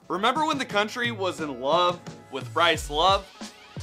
Remember when the country was in love with Bryce Love?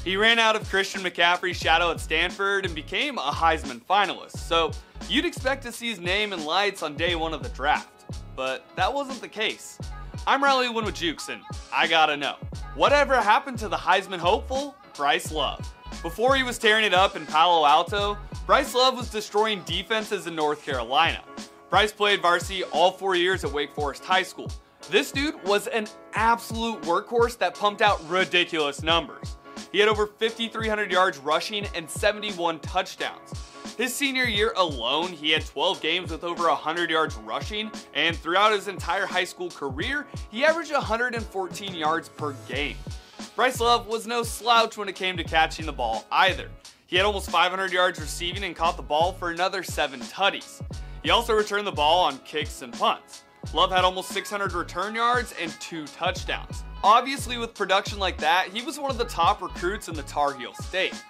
He ran out of Christian McCaffrey's shadow at Stanford and became a Heisman finalist, so you'd expect to see his name in lights on day one of the draft. But that wasn't the case. I'm Winn with Jukes, and I gotta know, whatever happened to the Heisman hopeful, Bryce Love? Before he was tearing it up in Palo Alto, Bryce Love was destroying defenses in North Carolina. Bryce played varsity all 4 years at Wake Forest High School. This dude was an absolute workhorse that pumped out ridiculous numbers. He had over 5,300 yards rushing and 71 touchdowns. His senior year alone, he had 12 games with over 100 yards rushing, and throughout his entire high school career, he averaged 114 yards per game. Bryce Love was no slouch when it came to catching the ball either. He had almost 500 yards receiving and caught the ball for another 7 tutties. He also returned the ball on kicks and punts. Love had almost 600 return yards and 2 touchdowns. Obviously, with production like that, he was one of the top recruits in the Tar Heel State.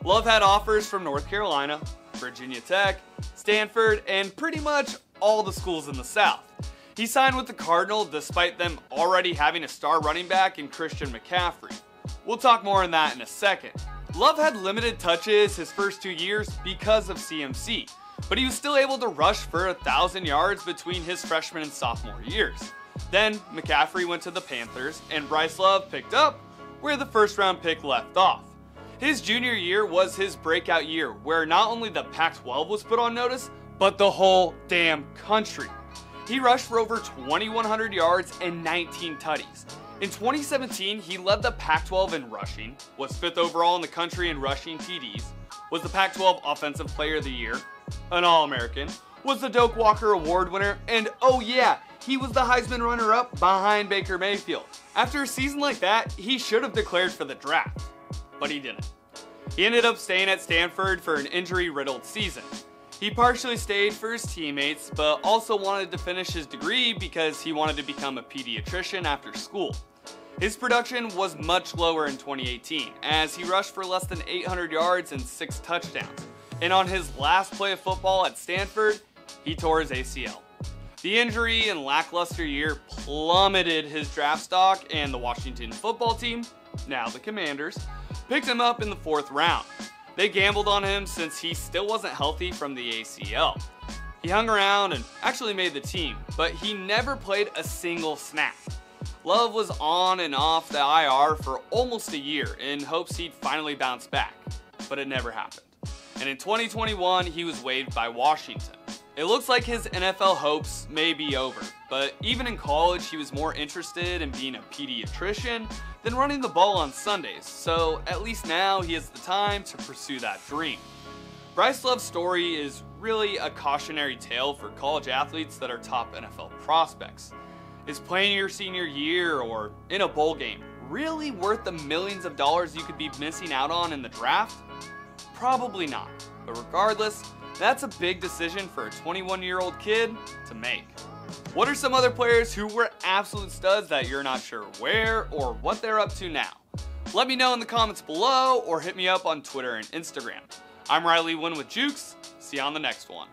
Love had offers from North Carolina, Virginia Tech, Stanford, and pretty much all the schools in the South. He signed with the Cardinals despite them already having a star running back in Christian McCaffrey. We'll talk more on that in a second. Love had limited touches his first 2 years because of CMC, but he was still able to rush for 1,000 yards between his freshman and sophomore years. Then McCaffrey went to the Panthers, and Bryce Love picked up where the first round pick left off. His junior year was his breakout year, where not only the Pac-12 was put on notice, but the whole damn country. He rushed for over 2,100 yards and 19 tutties. In 2017, he led the Pac-12 in rushing, was 5th overall in the country in rushing TDs, was the Pac-12 Offensive Player of the Year, an All-American, was the Doak Walker Award winner, and oh yeah, he was the Heisman runner-up behind Baker Mayfield. After a season like that, he should have declared for the draft, but he didn't. He ended up staying at Stanford for an injury-riddled season. He partially stayed for his teammates, but also wanted to finish his degree because he wanted to become a pediatrician after school. His production was much lower in 2018, as he rushed for less than 800 yards and 6 touchdowns. And on his last play of football at Stanford, he tore his ACL. The injury and lackluster year plummeted his draft stock, and the Washington football team, now the Commanders, picked him up in the 4th round. They gambled on him since he still wasn't healthy from the ACL. He hung around and actually made the team, but he never played a single snap. Love was on and off the IR for almost a year in hopes he'd finally bounce back, but it never happened. And in 2021, he was waived by Washington. It looks like his NFL hopes may be over, but even in college, he was more interested in being a pediatrician than running the ball on Sundays, so at least now he has the time to pursue that dream. Bryce Love's story is really a cautionary tale for college athletes that are top NFL prospects. Is playing your senior year or in a bowl game really worth the millions of dollars you could be missing out on in the draft? Probably not, but regardless, that's a big decision for a 21-year-old kid to make. What are some other players who were absolute studs that you're not sure where or what they're up to now? Let me know in the comments below or hit me up on Twitter and Instagram. I'm Winn with Jukes. See you on the next one.